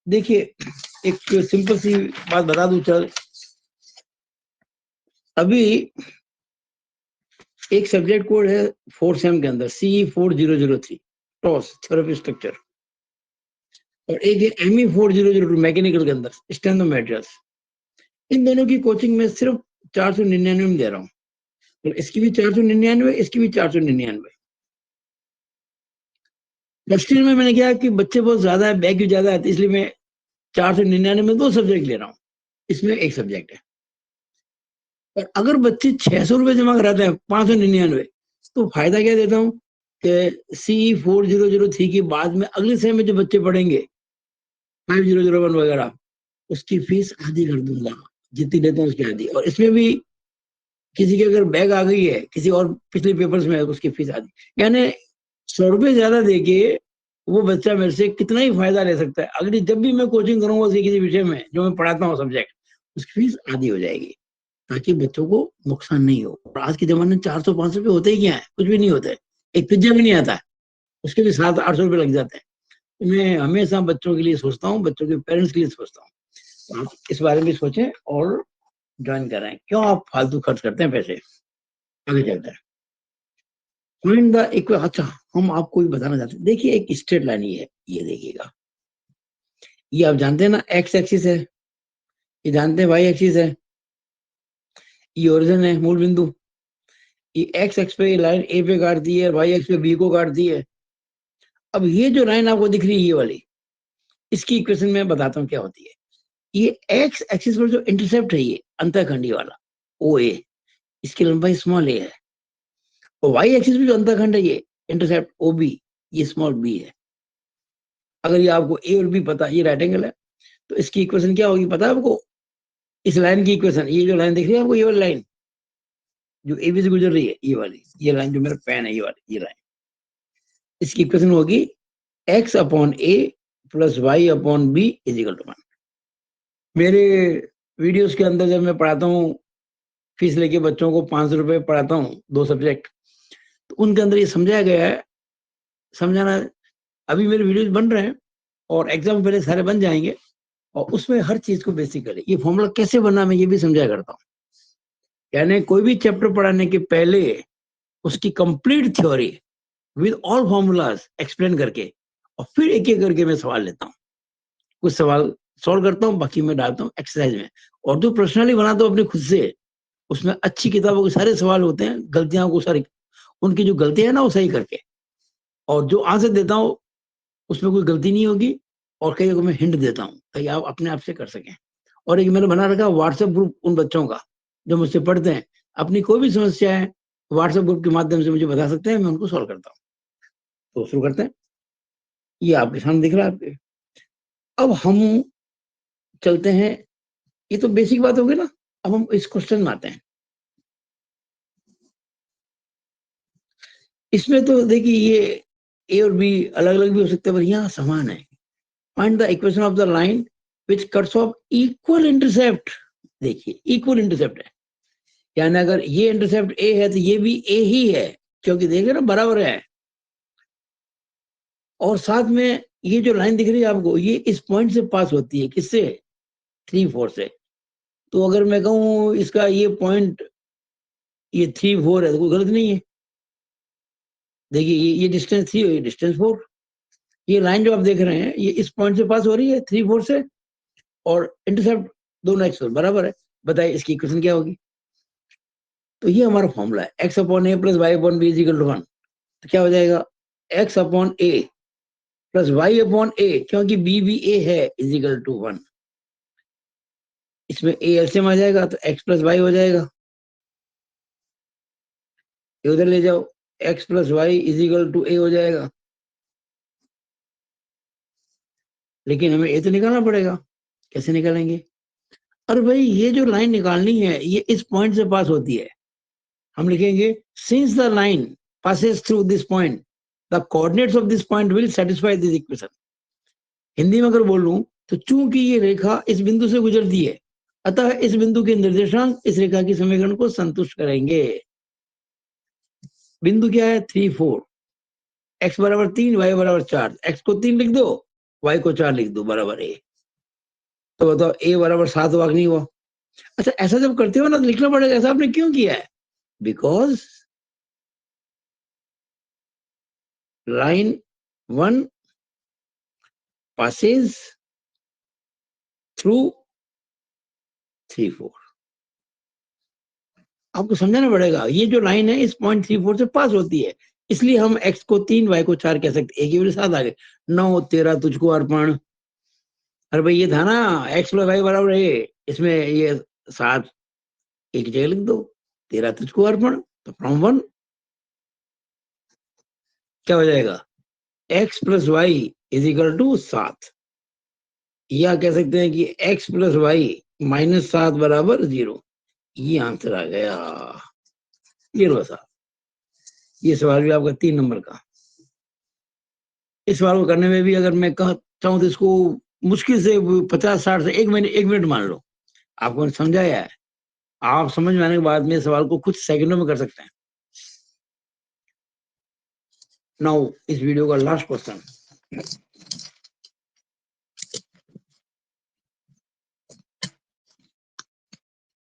देखिए, एक सिंपल सी बात बता दूं. चल, अभी एक सब्जेक्ट कोड है 4 सेम के अंदर CE4003 टॉस थेरेपी स्ट्रक्चर, और एक है ME4002 मैकेनिकल के अंदर स्टेनोमेट्रियस। इन दोनों की कोचिंग में सिर्फ 499 में दे रहा हूँ, और इसकी भी 499, इसकी भी 499। फर्स्ट ईयर में मैंने क्या कि बच्चे बहुत ज्यादा है, बैग भी ज्यादा है, इसलिए मैं 499 में 2 सब्जेक्ट ले रहा हूँ, इसमें एक सब्जेक्ट है। और अगर बच्चे 600 रुपए जमा कराते हैं 599, तो फायदा क्या देता हूँ कि CE4003 के बाद में अगले सेम में जो बच्चे पढ़ेंगे 5001 वगैरह, उसकी फीस आधी कर दूंगा, जितनी लेते हैं उसकी आधी। और इसमें भी किसी की अगर बैग आ गई है किसी और पिछले पेपर्स में, उसकी फीस आधी, यानी 100 रुपए ज्यादा देके वो बच्चा मेरे से कितना ही फायदा ले सकता है। अगली जब भी मैं कोचिंग करूंगा उसी किसी विषय में जो मैं पढ़ाता हूँ सब्जेक्ट, उसकी फीस आधी हो जाएगी, ताकि बच्चों को नुकसान नहीं हो। और आज के जमाने में 400-500 रुपए होते ही क्या है, कुछ भी नहीं होते। एक पिज्जा भी नहीं आता, उसके भी 700-800 रुपए लग जाते हैं। तो मैं हमेशा बच्चों के लिए सोचता हूँ, बच्चों के पेरेंट्स के लिए सोचता हूँ। तो आप इस बारे में सोचें और ज्वाइन कराएं। क्यों आप फालतू खर्च करते हैं पैसे, आगे चलते हैं। Find the equal. अच्छा, हम आपको भी बताना चाहते हैं, देखिए एक स्ट्रेट लाइन ही है, ये देखिएगा, ये आप जानते हैं ना, एक्स एक्सिस है, ये जानते हैं वाई एक्सिस है, ये ओरिजिन है, मूल बिंदु। ये एक्स एक्स पे लाइन ए पे काटती है, वाई एक्स पे बी को काटती है। अब ये जो लाइन आपको दिख रही है ये वाली, इसकी इक्वेशन में बताता हूँ क्या होती है। ये एक्स एक्सिस पर जो इंटरसेप्ट है, ये अंतःखंडी वाला ओ ए, इसकी लंबाई स्मॉल ए है। और वाई एक्सिस पे जो अंतःखंड है, ये इंटरसेप्ट ओ बी, ये स्मॉल बी है। अगर ये आपको ए और बी पता, ये राइट एंगल है, तो इसकी इक्वेशन क्या होगी पता है आपको? इस लाइन की इक्वेशन, ये जो लाइन दिख रही है आपको, ये वाली लाइन जो ए बी से गुजर रही है, ये वाली, ये लाइन जो मेरा पेन है, ये वाली, ये लाइन, इसकी इक्वेशन होगी X upon A plus Y upon B is equal to 1। मेरे वीडियोस के अंदर जब मैं पढ़ाता हूँ, फीस लेके बच्चों को 500 रुपए पढ़ाता हूँ 2 सब्जेक्ट, तो उनके अंदर ये समझाया गया है, समझाना। अभी मेरे वीडियोस बन रहे हैं और एग्जाम पहले सारे बन जाएंगे, और उसमें हर चीज को बेसिकली ये फॉर्मूला कैसे बना मैं ये भी समझाया करता हूँ। यानी कोई भी चैप्टर पढ़ाने के पहले उसकी complete theory with all formulas explain करके, और फिर एक एक करके मैं सवाल लेता हूँ, कुछ सवाल सॉल्व करता हूँ, बाकी मैं डालता हूँ एक्सरसाइज में। और जो पर्सनली बनाता हूँ अपने खुद से, उसमें अच्छी किताबों के सारे सवाल होते हैं, गलतियां को सारी, उनकी जो गलतियां है ना वो सही करके, और जो आंसर देता हूँ उसमें कोई गलती नहीं होगी, और कई जगह मैं हिंट देता हूँ ताकि आप अपने आप से कर सकें। और एक मैंने बना रखा व्हाट्सएप ग्रुप उन बच्चों का जो मुझसे पढ़ते हैं, अपनी कोई भी समस्या है व्हाट्सएप ग्रुप के माध्यम से मुझे बता सकते हैं, मैं उनको सॉल्व करता हूँ। तो शुरू करते हैं। ये आपके सामने दिख रहा है आपके। अब हम चलते हैं, ये तो बेसिक बात होगी ना। अब हम इस क्वेश्चन में आते हैं। इसमें तो देखिए ये ए और बी अलग अलग भी हो सकते हैं, पर यहाँ समान है। Find the equation of the line which cuts of equal intercept. देखिए इक्वल इंटरसेप्ट है, यानी अगर ये इंटरसेप्ट ए है तो ये भी ए ही है, क्योंकि देखिए ना बराबर है। और साथ में ये जो लाइन दिख रही है आपको, ये इस पॉइंट से पास होती है, किससे? 3-4 से। तो अगर मैं कहूँ इसका ये पॉइंट ये 3-4 है तो कोई गलत नहीं है। देखिए ये डिस्टेंस 3 और ये डिस्टेंस 4। ये लाइन जो आप देख रहे हैं ये इस पॉइंट से पास हो रही है 3-4 से, और इंटरसेप्ट दोनों एक्स बराबर है। बताइए इसकी इक्वेशन क्या होगी? तो ये हमारा फॉर्मूला है, X upon A plus Y upon B is equal to 1। तो क्या हो जाएगा? X upon A plus Y upon A, क्योंकि बी भी ए है, इज इक्वल टू 1। इसमें ए एलसीएम आ जाएगा तो एक्स प्लस वाई हो जाएगा, ये उधर ले जाओ, x plus Y is equal to a हो जाएगा। लेकिन हमें ए तो निकालना पड़ेगा, कैसे निकालेंगे? अरे भाई ये जो लाइन निकालनी है ये इस पॉइंट से पास होती है। हम लिखेंगे since the line passes through this point the coordinates of this point will satisfy this equation. Hindi में अगर बोलूं तो चूंकि ये रेखा इस बिंदु से गुजरती है, अतः इस बिंदु के निर्देशांक इस रेखा की समीकरण को संतुष्ट करेंगे। बिंदु क्या है? 3-4। एक्स बराबर 3, वाई बराबर 4। एक्स को 3 लिख दो, वाई को 4 लिख दो, बराबर ए। तो बताओ ए बराबर 7 हुआ कि नहीं हुआ? अच्छा, ऐसा जब करते हो ना तो लिखना पड़ेगा ऐसा आपने क्यों किया है, बिकॉज लाइन 1 passes through 3 4। आपको समझाना पड़ेगा, ये जो लाइन है इस पॉइंट 3 4 से पास होती है, इसलिए हम x को 3 y को 4 कह सकते हैं। एक ही साथ आ गए, 9 13 तुझको अर्पण। अरे भाई ये था ना x प्लस वाई बराबर है, इसमें ये 7 एक जगह लिख दो, 13 तुझको अर्पण, तो फ्रॉम 1 क्या हो जाएगा, x plus Y is equal to 7, या कह सकते हैं कि x प्लस वाई माइनस 7 बराबर 0। ये आंसर आ गया। ये लो साहब, ये सवाल भी आपका 3 नंबर का। इस सवाल को करने में भी अगर मैं चाहूँ तो इसको मुश्किल से 50-60 से 1 मिनट मान लो, आपको समझाया है। आप समझ में आने के बाद में सवाल को कुछ सेकंडों में कर सकते हैं। नाउ इस वीडियो का लास्ट क्वेश्चन,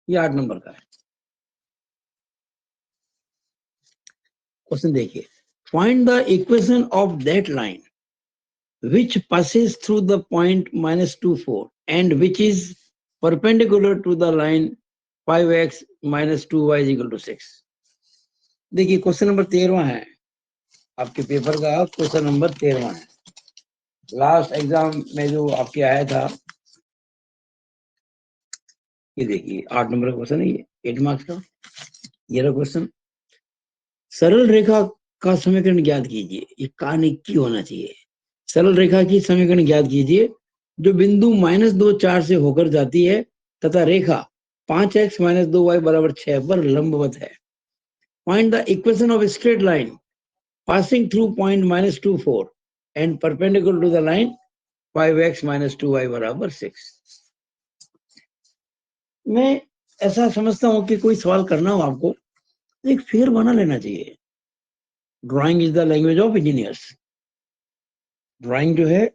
ये 8 नंबर का है। क्वेश्चन देखिए, find the equation of that line which passes through the point -2 4 and which is perpendicular to the line 5x minus 2y is equal to 6। देखिए क्वेश्चन नंबर 13 है आपके paper का, question number 13 है, last exam में जो आपके आया था। ये देखिए 8 नंबर का क्वेश्चन है, ये 8 मार्क्स का। ये रहा क्वेश्चन, सरल रेखा का समीकरण ज्ञात कीजिए। ये कानिकी होना चाहिए। सरल रेखा की समीकरण ज्ञात कीजिए जो बिंदु -2 4 से होकर जाती है तथा रेखा 5x - 2y बराबर 6 पर लंबवत है। Find the equation of straight line passing through point -2 4 and perpendicular to the line 5x - 2y बराबर 6। मैं ऐसा समझता हूं कि कोई सवाल करना हो आपको, एक फिगर बना लेना चाहिए। Drawing is the language of engineers. Drawing जो है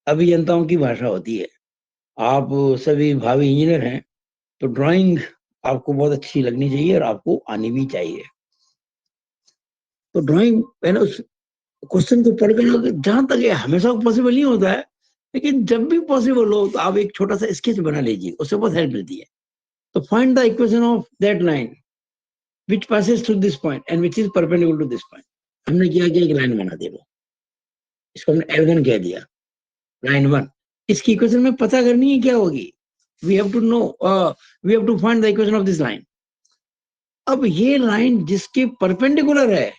अभियंताओं की भाषा होती है। आप सभी भावी इंजीनियर हैं तो ड्राइंग आपको बहुत अच्छी लगनी चाहिए और आपको आनी भी चाहिए। तो ड्राइंग है ना, उस क्वेश्चन को पढ़कर जहां तक हमेशा पॉसिबल नहीं होता है, लेकिन जब भी पॉसिबल हो तो आप एक छोटा सा स्केच बना लीजिए, उससे बहुत हेल्प मिलती है। तो find the equation of that line which passes through this point and which is perpendicular to this point. हमने किया कि एक लाइन बना दे, इसको हमने L1 कह दिया, लाइन 1। इसकी इक्वेशन में पता करनी है क्या होगी, we have to know, we have to find the equation of this line. अब ये लाइन जिसके परपेंडिकुलर है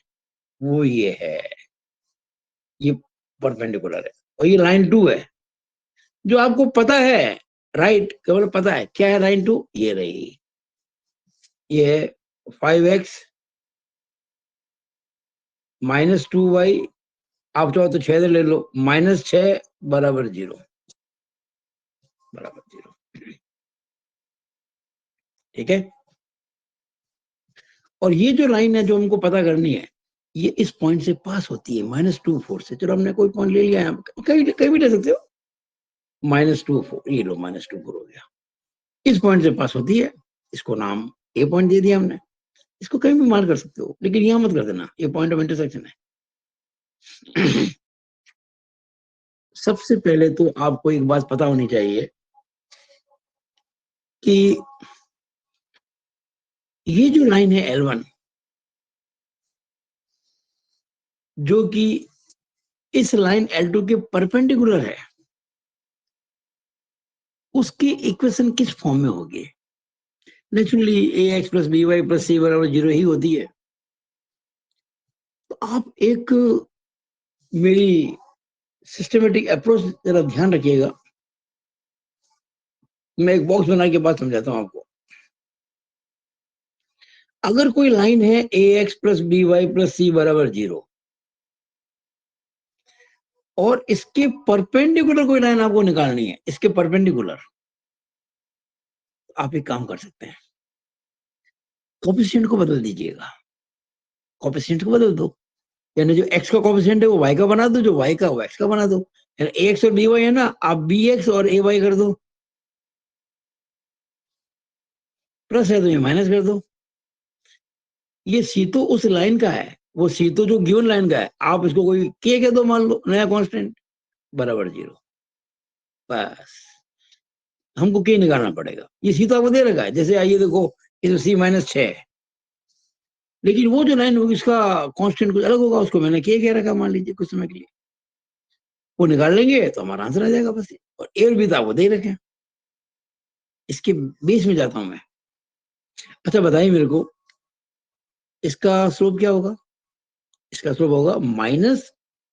वो ये है, ये परपेंडिकुलर है, और ये लाइन 2 है जो आपको पता है, राइट, केवल पता है क्या है लाइन 2, ये रही, ये है 5x - 2y, आप चाहो तो 6 ले लो, -6 बराबर 0, बराबर 0। ठीक है, और ये जो लाइन है जो हमको पता करनी है, ये इस पॉइंट से पास होती है -2 4 से। चलो हमने कोई पॉइंट ले लिया है, कहीं भी ले सकते हो, -2 4, ये लो -2 4 हो गया, इस पॉइंट से पास होती है, इसको नाम ए पॉइंट दे दिया हमने। इसको कहीं भी मार्क कर सकते हो, लेकिन यहां मत कर देना, ये पॉइंट ऑफ इंटरसेक्शन है। सबसे पहले तो आपको एक बात पता होनी चाहिए कि ये जो लाइन है L1 जो कि इस लाइन L2 के परपेंडिकुलर है, उसकी इक्वेशन किस फॉर्म में होगी। नेचुरली ax + by + c बराबर 0 ही होती है। तो आप एक मेरी सिस्टमेटिक अप्रोच जरा ध्यान रखिएगा, मैं एक बॉक्स बना के बात समझाता हूं आपको। अगर कोई लाइन है ax + by + c बराबर 0 और इसके परपेंडिकुलर कोई लाइन आपको निकालनी है, इसके परपेंडिकुलर, आप एक काम कर सकते हैं, कोफिशिएंट को बदल दीजिएगा, कोफिशिएंट को बदल दो, यानी जो x का कोफिशिएंट है वो y का बना दो, जो y का वो x का बना दो। ax और by है ना, आप bx और ay कर दो, प्लस है तो ये माइनस कर दो। ये सी तो उस लाइन का है, वो सी तो जो गिवन लाइन का है, आप इसको कोई के कह दो, मान लो नया कांस्टेंट, बराबर 0। बस हमको के निकालना पड़ेगा। ये सी तो आपको दे रखा है, जैसे आइए देखो, ये सी -6 है, लेकिन वो जो लाइन होगी इसका कांस्टेंट कुछ अलग होगा, उसको मैंने के कह रखा मान लीजिए कुछ समय के लिए, वो निकाल लेंगे तो हमारा आंसर आ जाएगा बस। और एर भी तो आपको दे रखे हैं। इसके बेस में जाता हूं मैं। अच्छा बताइए मेरे को, इसका स्लोप क्या होगा? इसका स्लोप होगा minus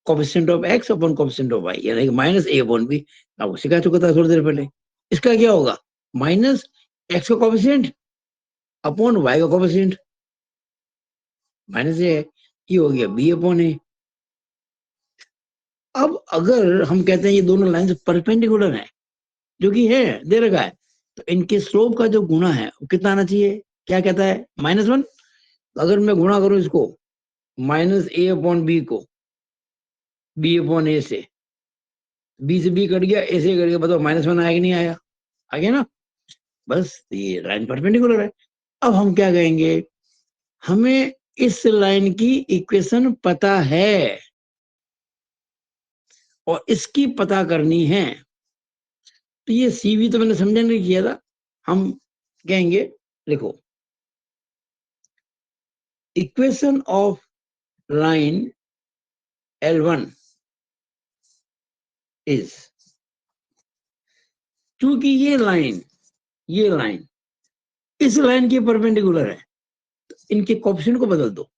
coefficient of X upon coefficient of Y, यानी माइनस ए अपॉन बी। आपको सिखा चुका था थोड़ी देर पहले। इसका क्या होगा? माइनस एक्स का कोफिशिएंट अपॉन वाई का कोफिशिएंट, माइनस ए है, ये हो गया बी अपॉन ए। अब अगर हम कहते हैं ये दोनों लाइन परपेंडिकुलर है, जो कि है, दे रखा है, तो इनके स्लोप का जो गुणा है वो कितना आना चाहिए? क्या कहता है? -1। अगर मैं गुणा करूं इसको माइनस ए अपॉन बी को बी अपॉन ए से, बी से बी कट गया, ए से कट गया, बताओ -1 आया कि नहीं आया? आ गया ना? बस ये लाइन परपेंडिकुलर है। अब हम क्या कहेंगे? हमें इस लाइन की इक्वेशन पता है और इसकी पता करनी है। तो ये सीवी तो मैंने समझा नहीं किया था। हम कहेंगे देखो, equation of line L1 is, क्योंकि ये लाइन इस लाइन के परपेंडिकुलर है, तो इनके कोएफिशिएंट को बदल दो।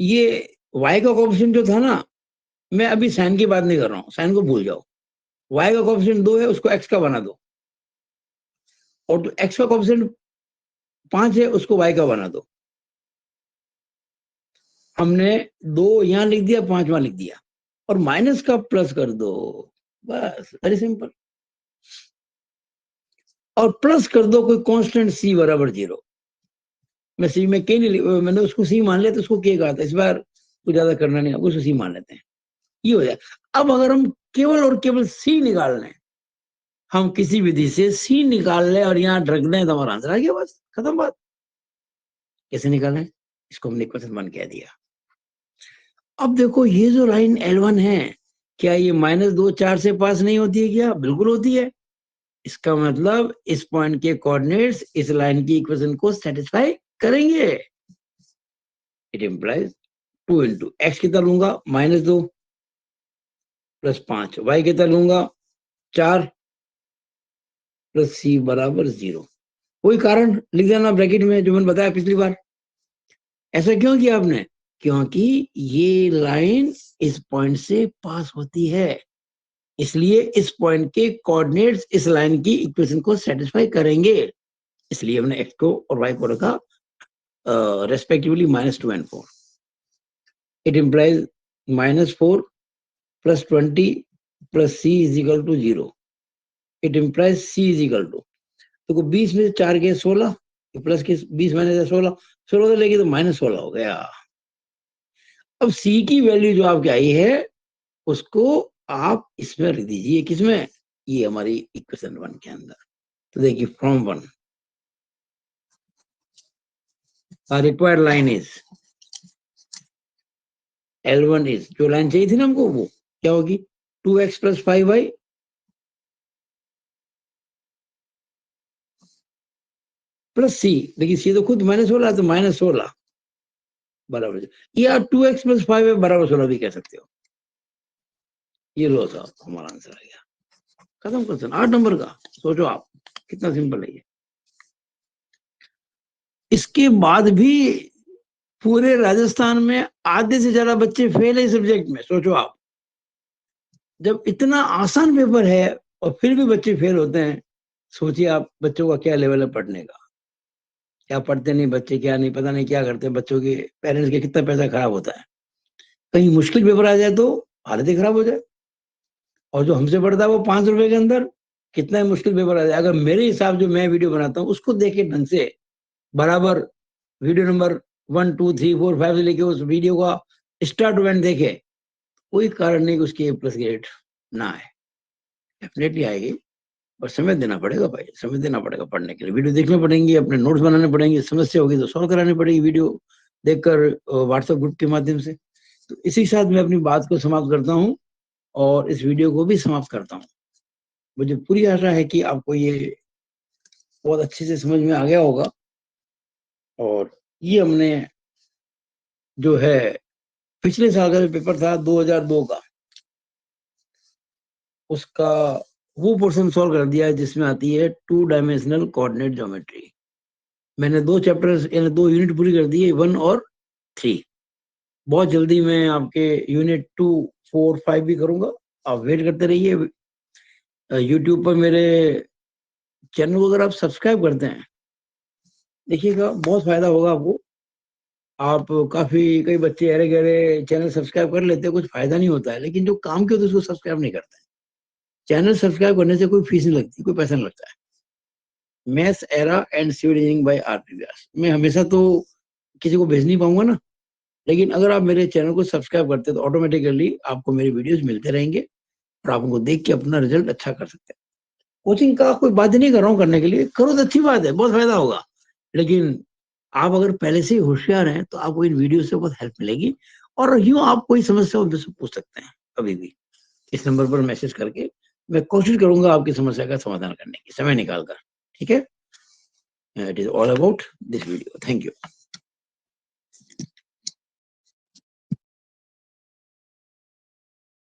ये y का कोएफिशिएंट जो था ना, मैं अभी साइन की बात नहीं कर रहा हूं, साइन को भूल जाओ। y का कोएफिशिएंट 2 है, उसको x का बना दो, और जो x का कोएफिशिएंट 5 है उसको y का बना दो। हमने 2 यहां लिख दिया, 5 वहां लिख दिया, और माइनस का प्लस कर दो, बस वेरी सिंपल। और प्लस कर दो कोई कांस्टेंट c बराबर 0। मैं सी में के नहीं, मैंने उसको सी मान लिया तो उसको के कहा था, इस बार कुछ ज्यादा करना नहीं, उसको सी मान लेते हैं, ये हो जाए। अब अगर हम केवल और केवल सी निकाल लें, हम किसी विधि से सी निकाल लें और यहाँ रख दें तो हमारा आंसर आ गया, बस खत्म बात। कैसे निकालें? इसको हमने क्वेश्चन 1 कह दिया। अब देखो ये जो लाइन L1 है, क्या ये -2 4 से पास नहीं होती है? क्या बिल्कुल होती है। इसका मतलब इस पॉइंट के कोऑर्डिनेट्स इस लाइन की इक्वेशन को सेटिस्फाई करेंगे। इट इंप्लाइज 2 इंटू एक्स कितना लूंगा? -2 प्लस 5, वाई कितना लूंगा? 4 प्लस सी बराबर 0। कोई कारण लिख देना ब्रैकेट में, जो मैंने बताया पिछली बार। ऐसा क्यों किया आपने? क्योंकि ये लाइन इस पॉइंट से पास होती है, इसलिए इस पॉइंट के कोऑर्डिनेट्स इस लाइन की इक्वेशन को सेटिस्फाई करेंगे, इसलिए हमने एक्स को और वाई को रखा respectively -2 and 4। It implies -4 plus 20 plus C is equal to 0। It implies C is equal to, तो 20 में से 4 गए 16, प्लस के 20 माइनस 16, 16 तो लेके तो -16 हो गया। अब सी की वैल्यू जो आपकी आई है उसको आप इसमें रख दीजिए, किसमें? ये हमारी इक्वेशन 1 के अंदर। तो देखिए, from 1 required line is L1 is, जो लाइन चाहिए थी ना हमको, वो क्या होगी? 2x प्लस 5y प्लस सी। देखिए सी तो खुद -16 तो -16 बराबर, या 2x प्लस 5y बराबर 16 भी कह सकते हो। ये लो साहब, हमारा आंसर आ गया, खत्म क्वेश्चन 8 नंबर का। सोचो आप कितना सिंपल है ये। इसके बाद भी पूरे राजस्थान में आधे से ज्यादा बच्चे फेल है इस सब्जेक्ट में। सोचो आप, जब इतना आसान पेपर है और फिर भी बच्चे फेल होते हैं, सोचिए आप बच्चों का क्या लेवल है पढ़ने का। क्या पढ़ते नहीं बच्चे, क्या नहीं, पता नहीं क्या करते बच्चों के पेरेंट्स के, कितना पैसा खराब होता है। कहीं मुश्किल पेपर आ जाए तो हालत ही खराब हो जाए। और जो हमसे पढ़ता है वो 5 रुपए के अंदर, कितना ही मुश्किल पेपर आ जाए, अगर मेरे हिसाब जो मैं वीडियो बनाता हूँ उसको देखे ढंग से, बराबर वीडियो नंबर 1 2 3 4 5 से लेके उस वीडियो का स्टार्ट टू एंड देखे, कोई कारण नहीं कि उसकी A+ ग्रेड ना आए। डेफिनेटली आएगी, और समय देना पड़ेगा भाई, समय देना पड़ेगा पढ़ने के लिए, वीडियो देखने पड़ेंगे, अपने नोट्स बनाने पड़ेंगे, समस्या होगी तो सॉल्व करानी पड़ेगी वीडियो देखकर व्हाट्सएप ग्रुप के माध्यम से। तो इसी के साथ मैं अपनी बात को समाप्त करता हूँ और इस वीडियो को भी समाप्त करता हूँ। मुझे पूरी आशा है कि आपको ये बहुत अच्छे से समझ में आ गया होगा। और ये हमने जो है पिछले साल का जो पेपर था 2002 का, उसका वो पोर्शन सॉल्व कर दिया है जिसमें आती है 2 डायमेंशनल कोऑर्डिनेट ज्योमेट्री। मैंने 2 चैप्टर्स यानी 2 यूनिट पूरी कर दी है, 1 और 3। बहुत जल्दी मैं आपके यूनिट 2, 4, 5 भी करूंगा, आप वेट करते रहिए। यूट्यूब पर मेरे चैनल को अगर आप सब्सक्राइब करते हैं, देखिएगा बहुत फायदा होगा आपको। आप कई बच्चे अरे गहरे चैनल सब्सक्राइब कर लेते हैं, कुछ फायदा नहीं होता है, लेकिन जो काम के होते हैं उसको सब्सक्राइब नहीं करते हैं। चैनल सब्सक्राइब करने से कोई फीस नहीं लगती, कोई पैसा नहीं लगता है। Maths era and civil engineering by RP Vyas. मैं हमेशा तो किसी को भेज नहीं पाऊंगा ना, लेकिन अगर आप मेरे चैनल को सब्सक्राइब करते हैं तो ऑटोमेटिकली आपको मेरे वीडियोस मिलते रहेंगे और आप उनको देख के अपना रिजल्ट अच्छा कर सकते हैं। कोचिंग का कोई बात नहीं कर रहा हूँ करने के लिए, करो तो अच्छी बात है, बहुत फायदा होगा। लेकिन आप अगर पहले से ही होशियार हैं तो आपको इन वीडियो से बहुत हेल्प मिलेगी। और यूँ आप कोई समस्या हो मुझसे पूछ सकते हैं कभी भी, इस नंबर पर मैसेज करके मैं कोशिश करूंगा आपकी समस्या का समाधान करने की, समय निकाल कर। ठीक है, it is all about this video. Thank you.